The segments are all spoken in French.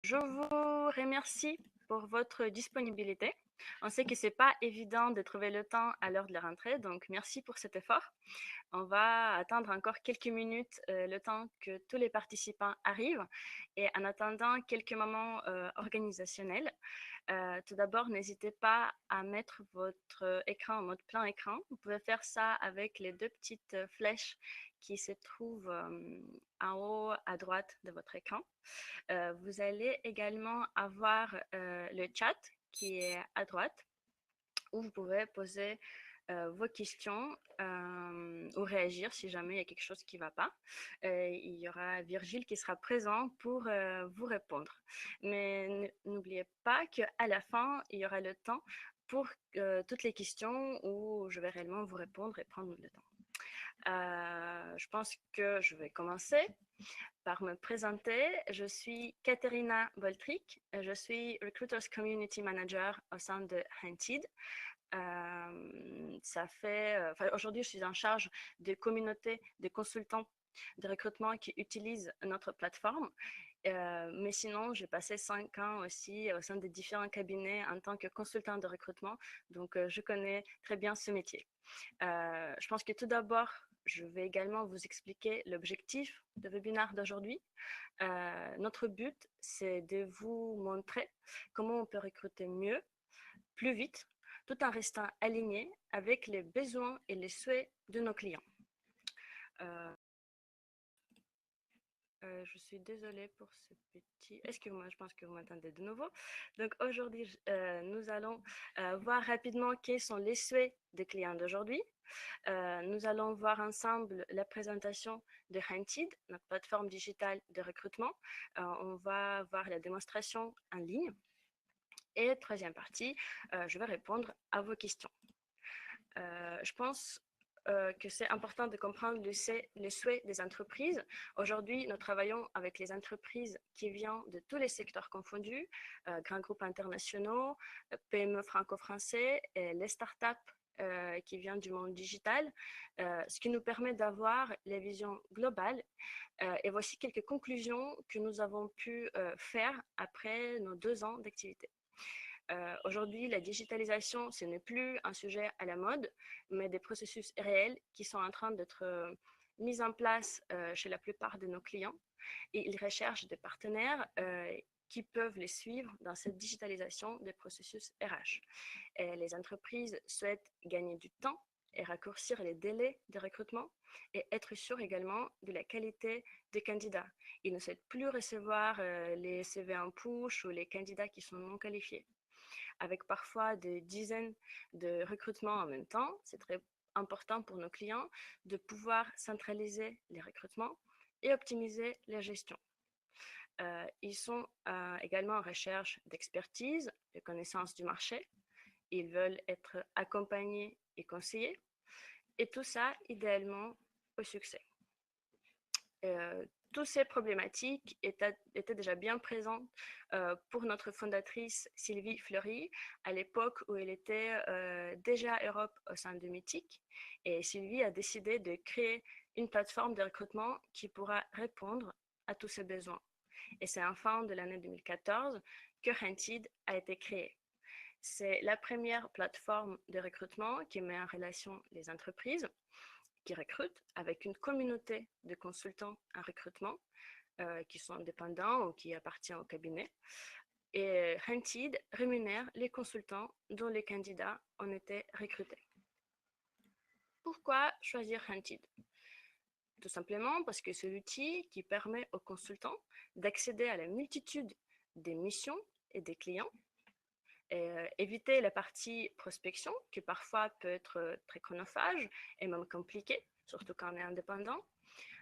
Je vous remercie pour votre disponibilité. On sait que ce n'est pas évident de trouver le temps à l'heure de la rentrée, donc merci pour cet effort. On va attendre encore quelques minutes, le temps que tous les participants arrivent et en attendant quelques moments organisationnels. Tout d'abord, n'hésitez pas à mettre votre écran en mode plein écran. Vous pouvez faire ça avec les deux petites flèches qui se trouvent en haut à droite de votre écran. Vous allez également avoir le chat qui est à droite où vous pouvez poser vos questions ou réagir si jamais il y a quelque chose qui ne va pas. Il y aura Virgile qui sera présent pour vous répondre. Mais n'oubliez pas qu'à la fin, il y aura le temps pour toutes les questions où je vais réellement vous répondre et prendre le temps. Je pense que je vais commencer par me présenter. Je suis Katerina Boltrick. Je suis Recruiters Community Manager au sein de Hunted. Aujourd'hui, je suis en charge de communautés de consultants de recrutement qui utilisent notre plateforme. Mais sinon, j'ai passé 5 ans aussi au sein de différents cabinets en tant que consultant de recrutement. Donc, je connais très bien ce métier. Je pense que tout d'abord, je vais également vous expliquer l'objectif du webinaire d'aujourd'hui. Notre but, c'est de vous montrer comment on peut recruter mieux, plus vite, tout en restant aligné avec les besoins et les souhaits de nos clients. Je suis désolée pour ce petit... Excusez-moi, je pense que vous m'entendez de nouveau. Donc aujourd'hui, nous allons voir rapidement quels sont les souhaits des clients d'aujourd'hui. Nous allons voir ensemble la présentation de Hunted, notre plateforme digitale de recrutement. On va voir la démonstration en ligne. Et troisième partie, je vais répondre à vos questions. Je pense que c'est important de comprendre les souhaits des entreprises. Aujourd'hui, nous travaillons avec les entreprises qui viennent de tous les secteurs confondus, grands groupes internationaux, PME franco-français, et les startups qui viennent du monde digital, ce qui nous permet d'avoir les visions globales. Et voici quelques conclusions que nous avons pu faire après nos 2 ans d'activité. Aujourd'hui, la digitalisation, ce n'est plus un sujet à la mode, mais des processus réels qui sont en train d'être mis en place chez la plupart de nos clients. Et ils recherchent des partenaires qui peuvent les suivre dans cette digitalisation des processus RH. Et les entreprises souhaitent gagner du temps et raccourcir les délais de recrutement et être sûr également de la qualité des candidats. Ils ne souhaitent plus recevoir les CV en push ou les candidats qui sont non qualifiés. Avec parfois des dizaines de recrutements en même temps, c'est très important pour nos clients de pouvoir centraliser les recrutements et optimiser la gestion. Ils sont également en recherche d'expertise, de connaissances du marché. Ils veulent être accompagnés et conseillés. Et tout ça, idéalement, au succès. Toutes ces problématiques étaient déjà bien présentes pour notre fondatrice Sylvie Fleury à l'époque où elle était déjà à Europe au sein de Mythique. Et Sylvie a décidé de créer une plateforme de recrutement qui pourra répondre à tous ces besoins. Et c'est en fin de l'année 2014 que Hunted a été créé. C'est la première plateforme de recrutement qui met en relation les entreprises qui recrutent avec une communauté de consultants en recrutement qui sont indépendants ou qui appartiennent au cabinet. Et Hunted rémunère les consultants dont les candidats ont été recrutés. Pourquoi choisir Hunted? Tout simplement parce que c'est l'outil qui permet aux consultants d'accéder à la multitude des missions et des clients, et éviter la partie prospection qui parfois peut être très chronophage et même compliquée, surtout quand on est indépendant.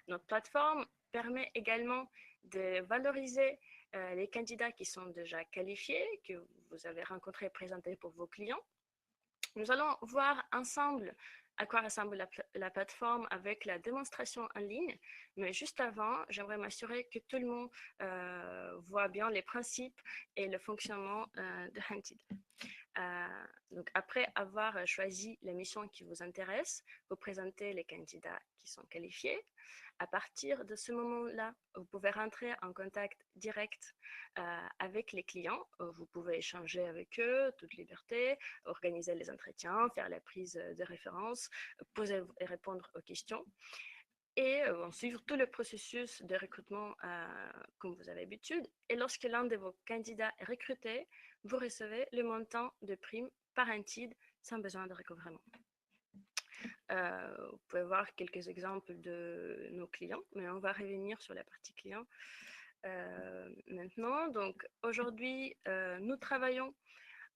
Notre plateforme permet également de valoriser les candidats qui sont déjà qualifiés, que vous avez rencontrés et présentés pour vos clients. Nous allons voir ensemble à quoi ressemble la plateforme avec la démonstration en ligne. Mais juste avant, j'aimerais m'assurer que tout le monde voit bien les principes et le fonctionnement de Hunted. Donc, après avoir choisi la mission qui vous intéresse, vous présentez les candidats qui sont qualifiés. À partir de ce moment-là, vous pouvez rentrer en contact direct avec les clients. Vous pouvez échanger avec eux, toute liberté, organiser les entretiens, faire la prise de référence, poser et répondre aux questions et suivre tout le processus de recrutement comme vous avez l'habitude. Et lorsque l'un de vos candidats est recruté, vous recevez le montant de prime par un TID sans besoin de recouvrement. Vous pouvez voir quelques exemples de nos clients, mais on va revenir sur la partie client maintenant. Donc aujourd'hui, nous travaillons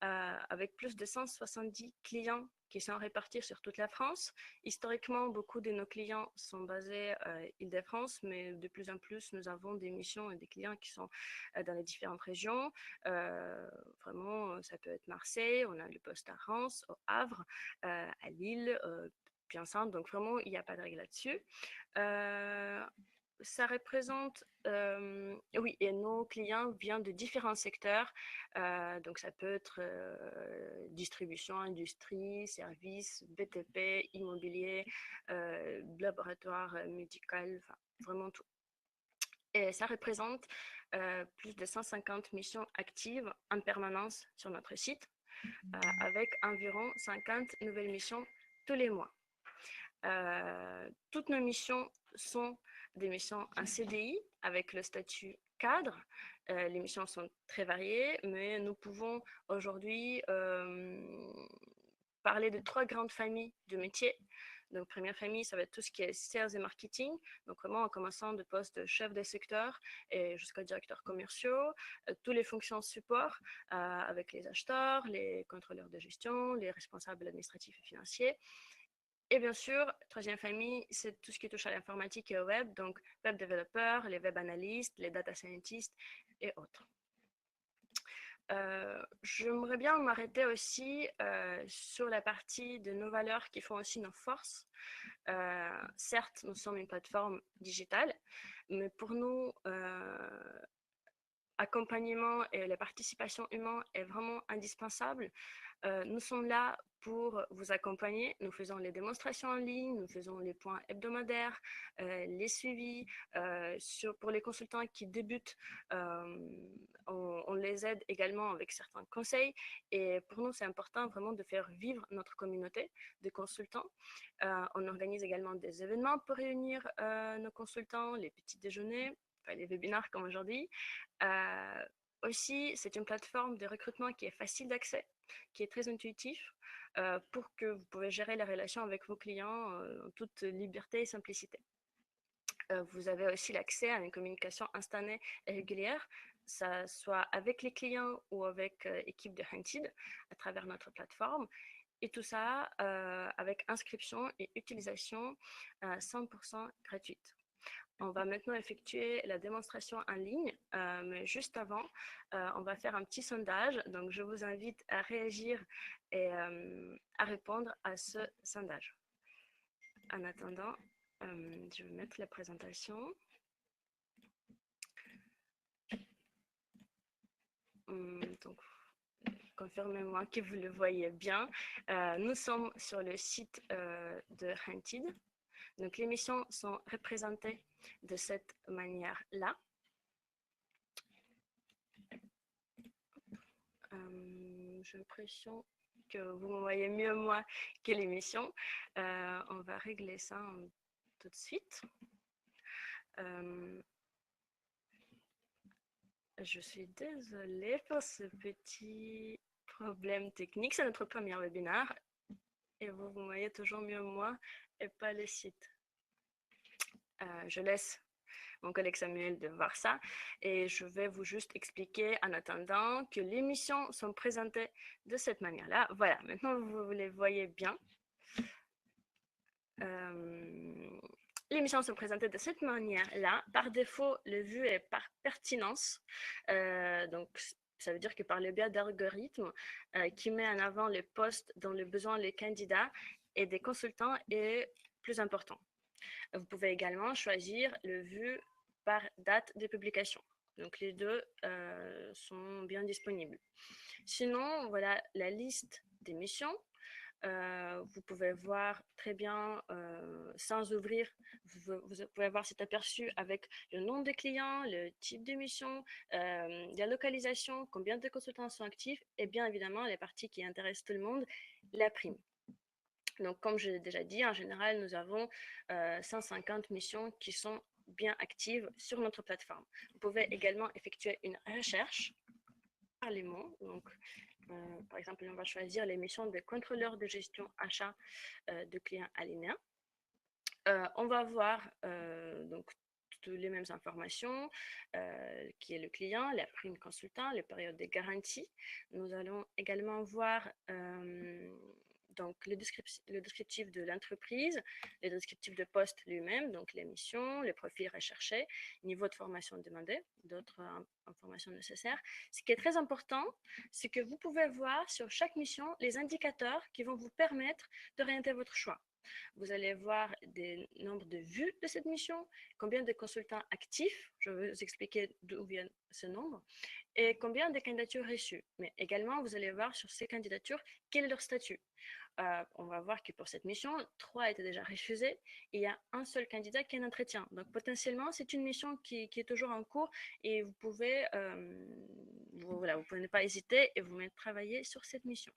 avec plus de 170 clients qui sont répartis sur toute la France. Historiquement, beaucoup de nos clients sont basés à Île-de-France, mais de plus en plus, nous avons des missions et des clients qui sont dans les différentes régions. Vraiment, ça peut être Marseille, on a le poste à Reims, au Havre, à Lille, bien simple. Donc vraiment, il n'y a pas de règle là-dessus. Ça représente, oui, et nos clients viennent de différents secteurs. Donc, ça peut être distribution, industrie, services, BTP, immobilier, laboratoire médical, enfin, vraiment tout. Et ça représente plus de 150 missions actives en permanence sur notre site, avec environ 50 nouvelles missions tous les mois. Toutes nos missions sont des missions en CDI avec le statut cadre. Les missions sont très variées, mais nous pouvons aujourd'hui parler de 3 grandes familles de métiers. Donc, première famille, ça va être tout ce qui est sales et marketing. Donc, vraiment en commençant de poste de chef de secteur et jusqu'à directeur commerciaux, toutes les fonctions support avec les acheteurs, les contrôleurs de gestion, les responsables administratifs et financiers. Et bien sûr, troisième famille, c'est tout ce qui touche à l'informatique et au web, donc web développeurs, les web analystes, les data scientists et autres. J'aimerais bien m'arrêter aussi sur la partie de nos valeurs qui font aussi nos forces. Certes, nous sommes une plateforme digitale, mais pour nous, accompagnement et la participation humaine est vraiment indispensable. Nous sommes là pour vous accompagner. Nous faisons les démonstrations en ligne, nous faisons les points hebdomadaires, les suivis. Pour les consultants qui débutent, on les aide également avec certains conseils. Et pour nous, c'est important vraiment de faire vivre notre communauté de consultants. On organise également des événements pour réunir nos consultants, les petits déjeuners, les webinaires comme aujourd'hui. Aussi, c'est une plateforme de recrutement qui est facile d'accès, qui est très intuitif pour que vous pouvez gérer la relation avec vos clients en toute liberté et simplicité. Vous avez aussi l'accès à une communication instantanée et régulière, ça soit avec les clients ou avec l'équipe de Hunted à travers notre plateforme. Et tout ça avec inscription et utilisation 100% gratuite. On va maintenant effectuer la démonstration en ligne, mais juste avant, on va faire un petit sondage. Donc, je vous invite à réagir et à répondre à ce sondage. En attendant, je vais mettre la présentation. Donc, confirmez-moi que vous le voyez bien. Nous sommes sur le site de Hunted. Donc, les missions sont représentées de cette manière-là. J'ai l'impression que vous me voyez mieux moi que l'émission. On va régler ça tout de suite. Je suis désolée pour ce petit problème technique. C'est notre premier webinaire et vous me voyez toujours mieux moi et pas le site. Je laisse mon collègue Samuel de voir ça et je vais vous juste expliquer en attendant que les missions sont présentées de cette manière-là. Voilà, maintenant vous les voyez bien. Les missions sont présentées de cette manière-là. Par défaut, le vu est par pertinence. Donc, ça veut dire que par le biais d'algorithmes qui met en avant les postes dont le besoin les candidats et des consultants est plus important. Vous pouvez également choisir le vu par date de publication. Donc, les deux sont bien disponibles. Sinon, voilà la liste des missions. Vous pouvez voir très bien sans ouvrir, vous pouvez avoir cet aperçu avec le nom des clients, le type de mission, la localisation, combien de consultants sont actifs et bien évidemment les parties qui intéressent tout le monde, la prime. Donc comme je l'ai déjà dit, en général nous avons 150 missions qui sont bien actives sur notre plateforme. Vous pouvez également effectuer une recherche par les mots. Donc, par exemple, on va choisir les missions de contrôleur de gestion achat de clients alinéens. On va voir donc toutes les mêmes informations, qui est le client, la prime consultant, les périodes de garantie. Nous allons également voir donc le descriptif de l'entreprise, le descriptif de poste lui-même, donc les missions, les profils recherchés, niveau de formation demandé, d'autres informations nécessaires. Ce qui est très important, c'est que vous pouvez voir sur chaque mission les indicateurs qui vont vous permettre d'orienter votre choix. Vous allez voir des nombres de vues de cette mission, combien de consultants actifs, je vais vous expliquer d'où vient ce nombre, et combien de candidatures reçues. Mais également, vous allez voir sur ces candidatures quel est leur statut. On va voir que pour cette mission, 3 étaient déjà refusés et il y a un seul candidat qui est en entretien. Donc potentiellement, c'est une mission qui est toujours en cours et vous pouvez, voilà, vous pouvez ne pas hésiter et vous mettre travailler sur cette mission.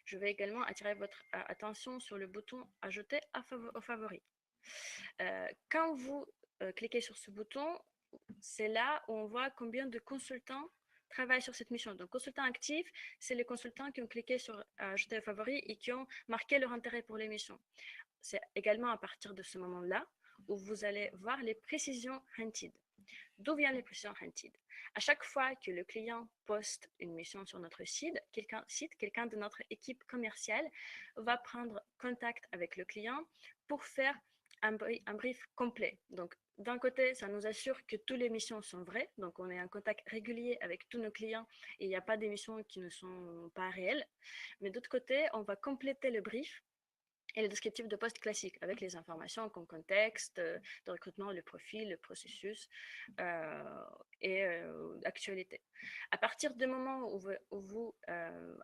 Je vais également attirer votre attention sur le bouton « Ajouter aux favoris ». Quand vous cliquez sur ce bouton, c'est là où on voit combien de consultants travaillent sur cette mission. Donc, consultants actifs, c'est les consultants qui ont cliqué sur « Ajouter aux favoris » et qui ont marqué leur intérêt pour l'émission. C'est également à partir de ce moment-là où vous allez voir les précisions Hunted. D'où viennent les précisions Hunted? À chaque fois que le client poste une mission sur notre site, quelqu'un de notre équipe commerciale va prendre contact avec le client pour faire un brief complet. Donc, d'un côté, ça nous assure que toutes les missions sont vraies. Donc, on est en contact régulier avec tous nos clients et il n'y a pas des missions qui ne sont pas réelles. Mais d'autre côté, on va compléter le brief et le descriptif de poste classique avec les informations comme contexte de recrutement, le profil, le processus et actualité. À partir du moment où vous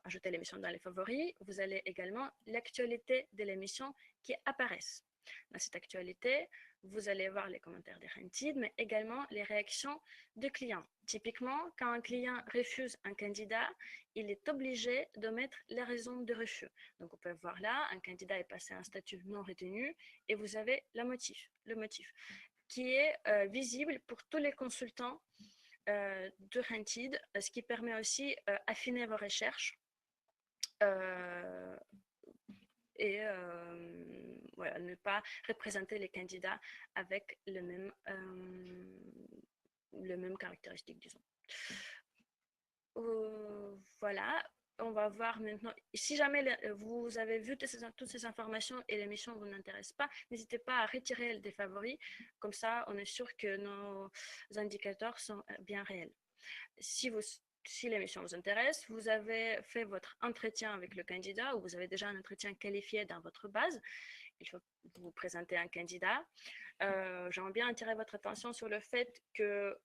ajoutez l'émission dans les favoris, vous allez également l'actualité de l'émission qui apparaissent. Dans cette actualité, vous allez voir les commentaires des Hunted, mais également les réactions de clients. Typiquement, quand un client refuse un candidat, il est obligé de mettre les raisons de refus. Donc, on peut voir là, un candidat est passé à un statut non retenu et vous avez le motif qui est visible pour tous les consultants de Hunted, ce qui permet aussi d'affiner vos recherches et voilà, ne pas représenter les candidats avec le même caractéristique, disons. Voilà, on va voir maintenant. Si jamais vous avez vu toutes ces informations et l'émission ne vous intéresse pas, n'hésitez pas à retirer des favoris. Comme ça, on est sûr que nos indicateurs sont bien réels. Si l'émission vous intéresse, vous avez fait votre entretien avec le candidat ou vous avez déjà un entretien qualifié dans votre base, il faut vous présenter un candidat. J'aimerais bien attirer votre attention sur le fait que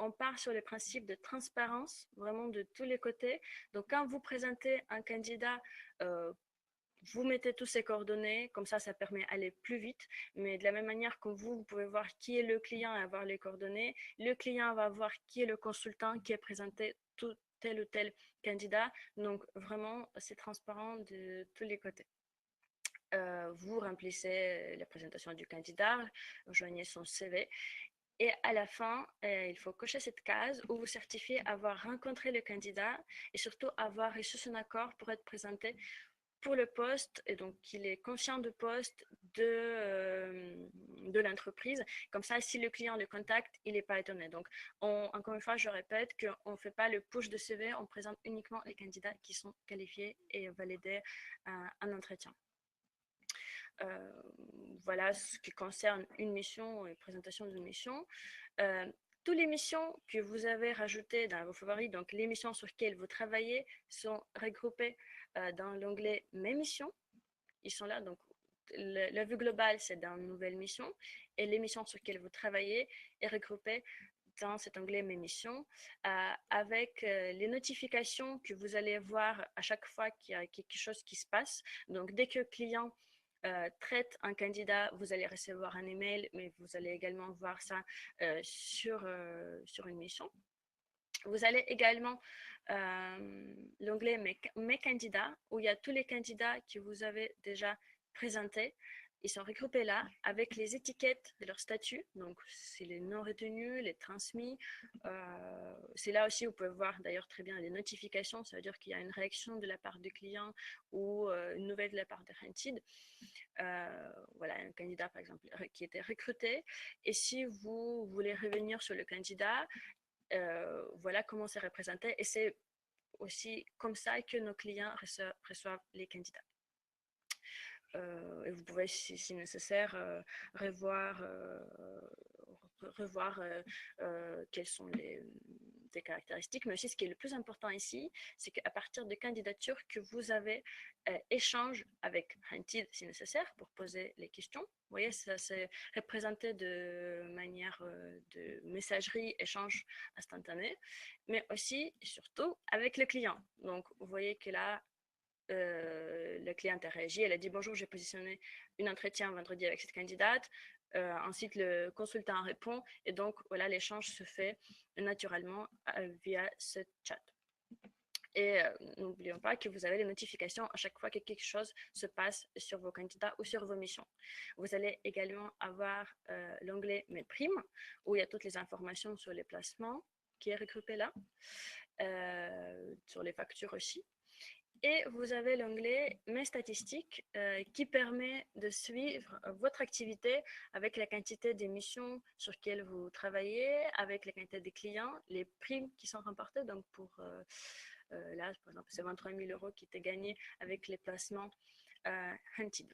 on part sur les principes de transparence, vraiment de tous les côtés. Donc, quand vous présentez un candidat, vous mettez tous ses coordonnées, comme ça permet d'aller plus vite. Mais de la même manière que vous pouvez voir qui est le client et avoir les coordonnées, le client va voir qui est le consultant qui a présenté tel ou tel candidat. Donc, vraiment, c'est transparent de tous les côtés. Vous remplissez la présentation du candidat, joignez son CV. Et à la fin, il faut cocher cette case où vous certifiez avoir rencontré le candidat et surtout avoir reçu son accord pour être présenté pour le poste et donc qu'il est conscient du poste de l'entreprise. Comme ça, si le client le contacte, il n'est pas étonné. Donc, encore une fois, je répète qu'on ne fait pas le push de CV, on présente uniquement les candidats qui sont qualifiés et validés en entretien. Voilà ce qui concerne une mission et présentation d'une mission. Toutes les missions que vous avez rajoutées dans vos favoris, donc les missions sur lesquelles vous travaillez, sont regroupées dans l'onglet « Mes missions ». Ils sont là, donc la vue globale, c'est dans « Nouvelles missions » et les missions sur lesquelles vous travaillez est regroupée dans cet onglet Mes missions avec les notifications que vous allez voir à chaque fois qu'il y a quelque chose qui se passe. Donc, dès que le client traite un candidat, vous allez recevoir un email, mais vous allez également voir ça sur une mission. Vous allez également l'onglet mes candidats, où il y a tous les candidats que vous avez déjà présentés. Ils sont regroupés là avec les étiquettes de leur statut. Donc, c'est les non retenus, les transmis. C'est là aussi où vous pouvez voir d'ailleurs très bien les notifications. Ça veut dire qu'il y a une réaction de la part du client ou une nouvelle de la part de Hunted. Voilà, un candidat par exemple qui était recruté. Et si vous voulez revenir sur le candidat, voilà comment c'est représenté. Et c'est aussi comme ça que nos clients reçoivent les candidats. Et vous pouvez, si nécessaire, revoir quelles sont les caractéristiques. Mais aussi, ce qui est le plus important ici, c'est qu'à partir de candidatures que vous avez échange avec Hunted, si nécessaire, pour poser les questions. Vous voyez, ça c'est représenté de manière de messagerie, échange instantané, mais aussi et surtout avec le client. Donc, vous voyez que là, la cliente a réagi, elle a dit bonjour, j'ai positionné un entretien vendredi avec cette candidate. Ensuite, le consultant répond et donc voilà, l'échange se fait naturellement via ce chat. Et n'oublions pas que vous avez les notifications à chaque fois que quelque chose se passe sur vos candidats ou sur vos missions. Vous allez également avoir l'onglet Mes primes, où il y a toutes les informations sur les placements qui est regroupé là, sur les factures aussi. Et vous avez l'onglet Mes statistiques qui permet de suivre votre activité avec la quantité des missions sur lesquelles vous travaillez, avec la quantité des clients, les primes qui sont remportées. Donc, pour là, par exemple, c'est 23 000 € qui étaient gagnés avec les placements Hunted.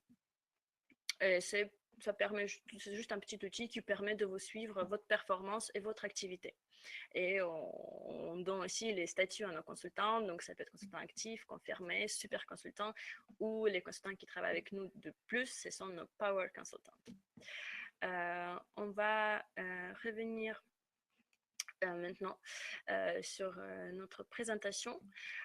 Ça permet, c'est juste un petit outil qui permet de vous suivre votre performance et votre activité. Et on donne aussi les statuts à nos consultants, donc ça peut être consultant actif, confirmé, super consultant, ou les consultants qui travaillent avec nous de plus, ce sont nos power consultants. On va revenir maintenant sur notre présentation.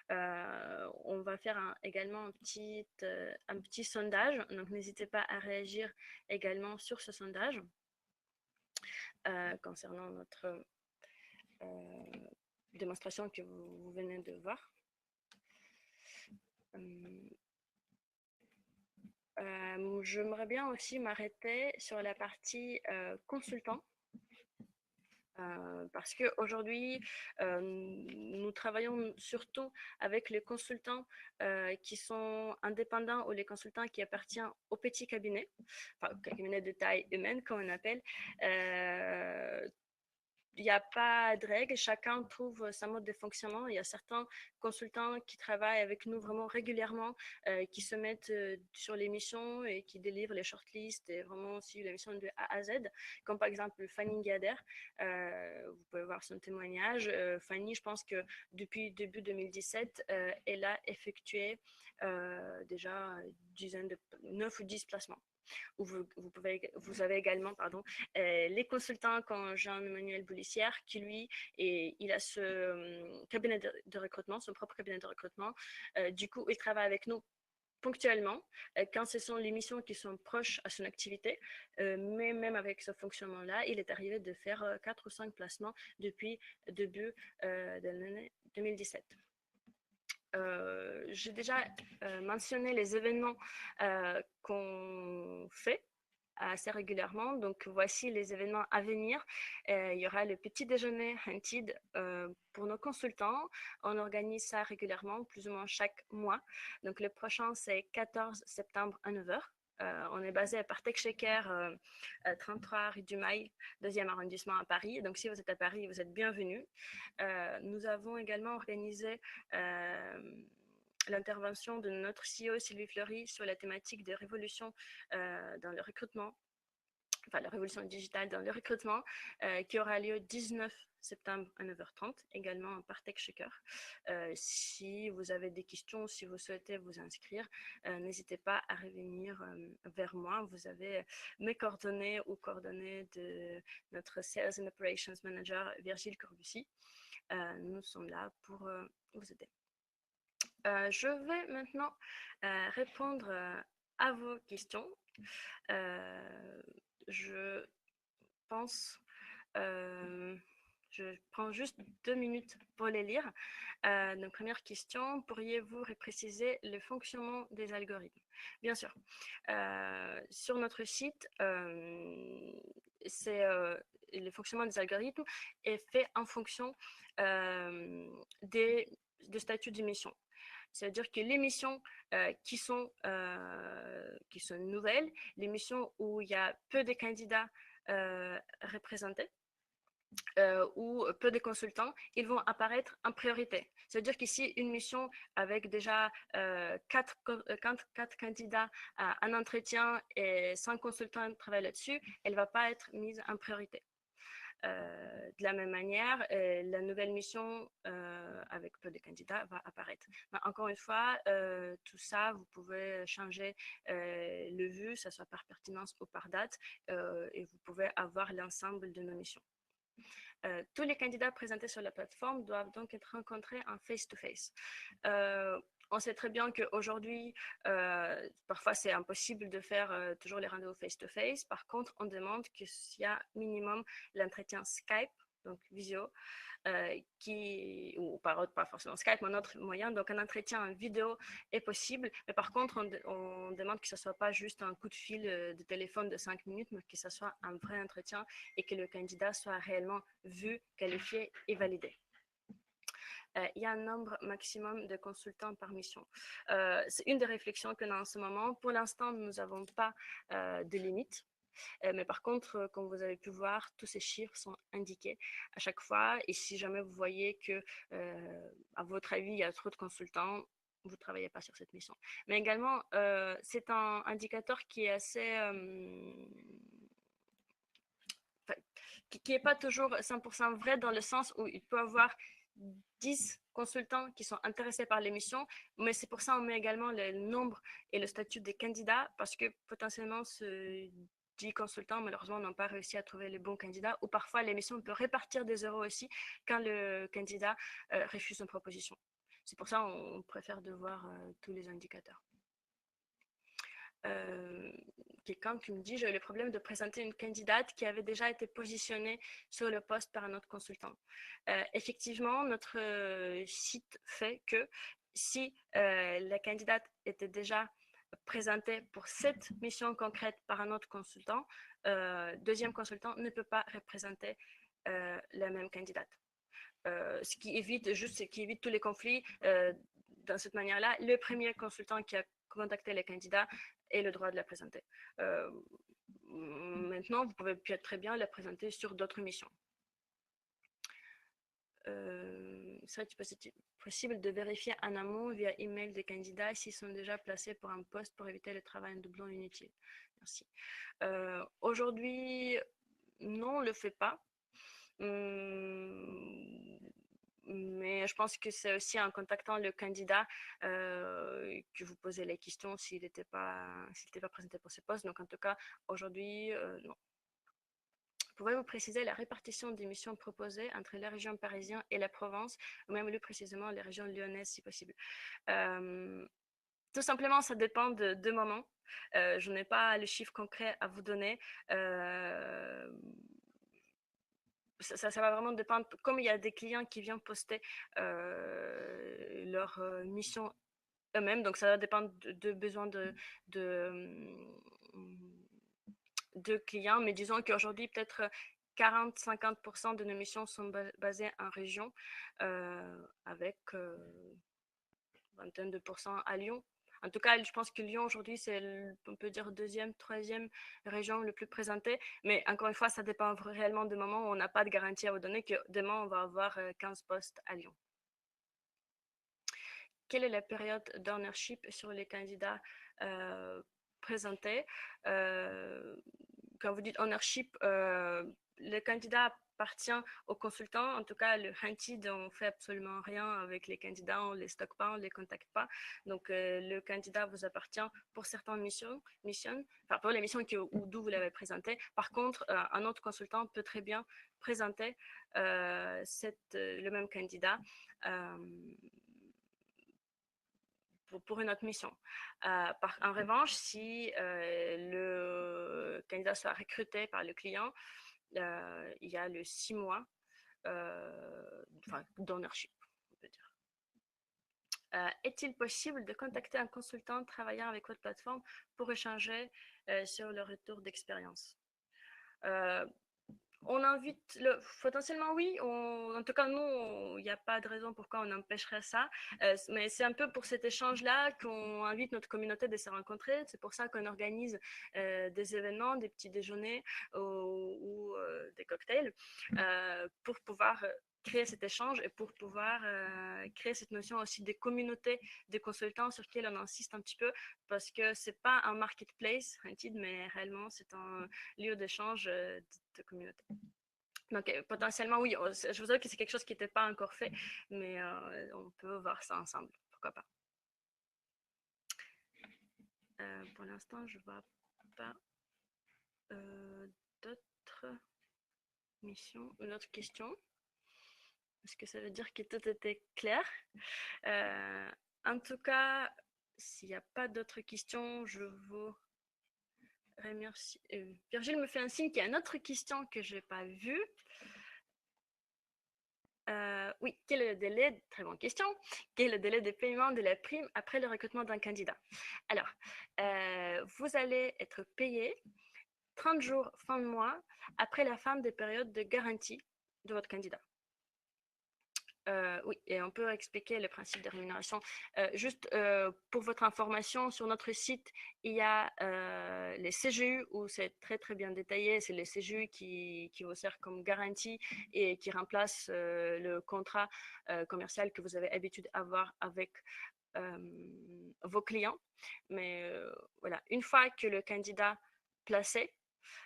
On va faire également un petit sondage, donc n'hésitez pas à réagir également sur ce sondage concernant notre démonstration que vous venez de voir. J'aimerais bien aussi m'arrêter sur la partie consultant. Parce qu'aujourd'hui, nous travaillons surtout avec les consultants qui sont indépendants ou les consultants qui appartiennent au petit cabinet, enfin, cabinet de taille humaine, comme on appelle. Il n'y a pas de règle, chacun trouve sa mode de fonctionnement. Il y a certains consultants qui travaillent avec nous vraiment régulièrement, qui se mettent sur les missions et qui délivrent les shortlists et vraiment suivent les missions de A à Z, comme par exemple Fanny Gader. Vous pouvez voir son témoignage. Fanny, je pense que depuis début 2017, elle a effectué déjà 9 ou 10 placements. Vous avez également les consultants comme Jean-Emmanuel Boulissière, qui lui, il a ce cabinet de recrutement, son propre cabinet de recrutement. Du coup, il travaille avec nous ponctuellement, quand ce sont les missions qui sont proches à son activité, mais même avec ce fonctionnement-là, il est arrivé de faire 4 ou 5 placements depuis début de l'année 2017. J'ai déjà mentionné les événements qu'on fait assez régulièrement. Donc, voici les événements à venir. Il y aura le petit déjeuner Hunted pour nos consultants. On organise ça régulièrement, plus ou moins chaque mois. Donc, le prochain, c'est 14 septembre à 9 h. On est basé à Partech Shaker, 33 rue du Mail, 2e arrondissement à Paris. Donc, si vous êtes à Paris, vous êtes bienvenus. Nous avons également organisé l'intervention de notre CEO Sylvie Fleury sur la thématique des révolutions dans le recrutement. enfin la révolution digitale dans le recrutement, qui aura lieu 19 septembre à 9h30, également par TechShaker. Si vous avez des questions, si vous souhaitez vous inscrire, n'hésitez pas à revenir vers moi. Vous avez mes coordonnées ou coordonnées de notre Sales and Operations Manager, Virgile Corbussy. Nous sommes là pour vous aider. Je vais maintenant répondre à vos questions. Je pense, je prends juste 2 minutes pour les lire. Donc, première question, pourriez-vous préciser le fonctionnement des algorithmes? Bien sûr. Sur notre site, le fonctionnement des algorithmes est fait en fonction de statut d'émission. C'est-à-dire que les missions qui sont nouvelles, les missions où il y a peu de candidats représentés ou peu de consultants, ils vont apparaître en priorité. C'est-à-dire qu'ici, une mission avec déjà 4 candidats à un entretien et 100 consultants travaillent là-dessus, elle ne va pas être mise en priorité. De la même manière, la nouvelle mission avec peu de candidats va apparaître. Mais encore une fois, tout ça, vous pouvez changer le vue, que ce soit par pertinence ou par date, et vous pouvez avoir l'ensemble de nos missions. Tous les candidats présentés sur la plateforme doivent donc être rencontrés en face-to-face. On sait très bien qu'aujourd'hui, parfois c'est impossible de faire toujours les rendez-vous face-to-face. Par contre, on demande qu'il y a minimum l'entretien Skype, donc visio, ou pas forcément Skype, mais un autre moyen. Donc, un entretien en vidéo est possible, mais par contre, on demande que ce ne soit pas juste un coup de fil de téléphone de 5 minutes, mais que ce soit un vrai entretien et que le candidat soit réellement vu, qualifié et validé. Il y a un nombre maximum de consultants par mission. C'est une des réflexions qu'on a en ce moment. Pour l'instant, nous n'avons pas de limite. Mais par contre, comme vous avez pu voir, tous ces chiffres sont indiqués à chaque fois. Et si jamais vous voyez que, à votre avis, il y a trop de consultants, vous ne travaillez pas sur cette mission. Mais également, c'est un indicateur qui est assez... qui n'est pas toujours 100% vrai dans le sens où il peut y avoir 10 consultants qui sont intéressés par l'émission, mais c'est pour ça qu'on met également le nombre et le statut des candidats parce que potentiellement ce 10 consultants malheureusement n'ont pas réussi à trouver les bons candidats ou parfois l'émission peut répartir des euros aussi quand le candidat refuse une proposition. C'est pour ça qu'on préfère de voir tous les indicateurs. Quelqu'un qui me dit j'ai eu le problème de présenter une candidate qui avait déjà été positionnée sur le poste par un autre consultant. Effectivement, notre site fait que si la candidate était déjà présentée pour cette mission concrète par un autre consultant, deuxième consultant ne peut pas représenter la même candidate. Ce qui évite tous les conflits. Dans cette manière-là, le premier consultant qui a contacté les candidats ait le droit de la présenter. Maintenant, vous pouvez très bien la présenter sur d'autres missions. Serait-il possible de vérifier en amont via email des candidats s'ils sont déjà placés pour un poste pour éviter le travail en doublon inutile? Merci. Aujourd'hui, non, on ne le fait pas. Mais je pense que c'est aussi en contactant le candidat que vous posez les questions s'il n'était pas présenté pour ce poste. Donc, en tout cas, aujourd'hui, non. Pouvez-vous préciser la répartition des missions proposées entre la région parisienne et la Provence, ou même plus précisément les régions lyonnaises si possible? Tout simplement, ça dépend de deux moments. Je n'ai pas le chiffre concret à vous donner. Ça va vraiment dépendre. Comme il y a des clients qui viennent poster leur mission eux-mêmes, donc ça va dépendre de besoins de clients. Mais disons qu'aujourd'hui, peut-être 40-50% de nos missions sont basées en région, avec vingtaine de pourcents à Lyon. En tout cas, je pense que Lyon, aujourd'hui, c'est, on peut dire, deuxième, troisième région le plus présentée. Mais encore une fois, ça dépend réellement du moment où on n'a pas de garantie à vous donner que demain, on va avoir 15 postes à Lyon. Quelle est la période d'ownership sur les candidats présentés? quand vous dites ownership, le candidat appartient au consultant. En tout cas, le Hunted, on ne fait absolument rien avec les candidats, on ne les stocke pas, on ne les contacte pas. Donc, le candidat vous appartient pour certaines missions enfin, pour les missions d'où vous l'avez présenté. Par contre, un autre consultant peut très bien présenter le même candidat pour une autre mission. En revanche, si le candidat soit recruté par le client, il y a le 6 mois d'ownership, on peut dire. Est-il possible de contacter un consultant travaillant avec votre plateforme pour échanger sur le retour d'expérience? On invite, potentiellement oui, en tout cas nous, il n'y a pas de raison pourquoi on empêcherait ça, mais c'est un peu pour cet échange-là qu'on invite notre communauté de se rencontrer, c'est pour ça qu'on organise des événements, des petits déjeuners ou des cocktails pour pouvoir créer cet échange et pour pouvoir créer cette notion aussi des communautés des consultants sur lesquelles on insiste un petit peu parce que c'est pas un marketplace, mais réellement c'est un lieu d'échange de communauté. Donc, potentiellement, oui, je vous avoue que c'est quelque chose qui n'était pas encore fait, mais on peut voir ça ensemble. Pourquoi pas? Pour l'instant, je ne vois pas d'autres missions. Une autre question? Est-ce que ça veut dire que tout était clair? En tout cas, s'il n'y a pas d'autres questions, je vous remercie. Virgile me fait un signe qu'il y a une autre question que je n'ai pas vue. Oui, quel est le délai, très bonne question, quel est le délai de paiement de la prime après le recrutement d'un candidat? Alors, vous allez être payé 30 jours fin de mois après la fin des périodes de garantie de votre candidat. Oui, et on peut expliquer le principe de rémunération. Juste pour votre information, sur notre site, il y a les CGU où c'est très très bien détaillé. C'est les CGU qui vous servent comme garantie et qui remplacent le contrat commercial que vous avez l'habitude d'avoir avec vos clients. Mais voilà, une fois que le candidat placé,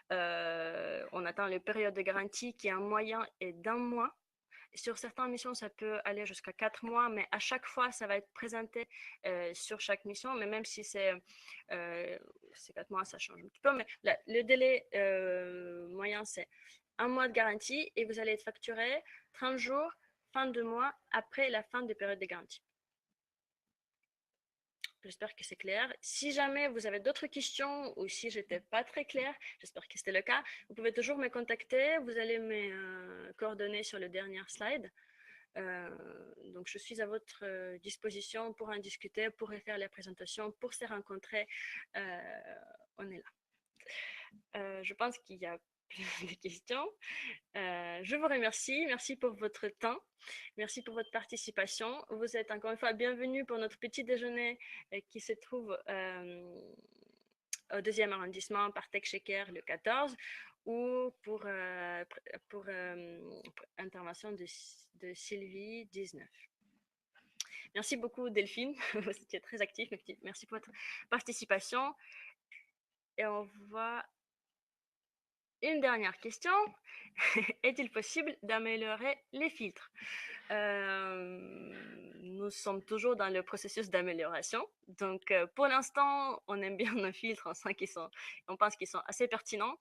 on atteint les périodes de garantie qui en moyen est d'1 mois. Sur certaines missions, ça peut aller jusqu'à 4 mois, mais à chaque fois, ça va être présenté sur chaque mission. Mais même si c'est 4 mois, ça change un petit peu. Mais le délai moyen, c'est 1 mois de garantie et vous allez être facturé 30 jours, fin de mois, après la fin des périodes de garantie. J'espère que c'est clair. Si jamais vous avez d'autres questions ou si je n'étais pas très claire, j'espère que c'était le cas, vous pouvez toujours me contacter. Vous allez me coordonner sur le dernier slide. Donc, je suis à votre disposition pour en discuter, pour faire la présentation, pour se rencontrer. On est là. Je pense qu'il y a plein de questions. Je vous remercie. Merci pour votre temps. Merci pour votre participation. Vous êtes encore une fois bienvenue pour notre petit déjeuner qui se trouve au 2e arrondissement par Tech Shaker le 14 ou pour intervention de Sylvie 19. Merci beaucoup Delphine, vous étiez très actif. Merci pour votre participation. Et on voit une dernière question. Est-il possible d'améliorer les filtres? Nous sommes toujours dans le processus d'amélioration. Donc, pour l'instant, on aime bien nos filtres, on pense qu'ils sont assez pertinents.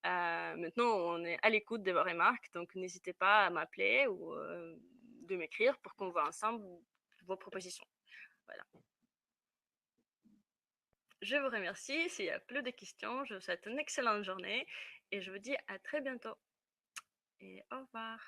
Maintenant, on est à l'écoute de vos remarques, donc n'hésitez pas à m'appeler ou de m'écrire pour qu'on voit ensemble vos propositions. Voilà. Je vous remercie. S'il n'y a plus de questions, je vous souhaite une excellente journée et je vous dis à très bientôt. Et au revoir.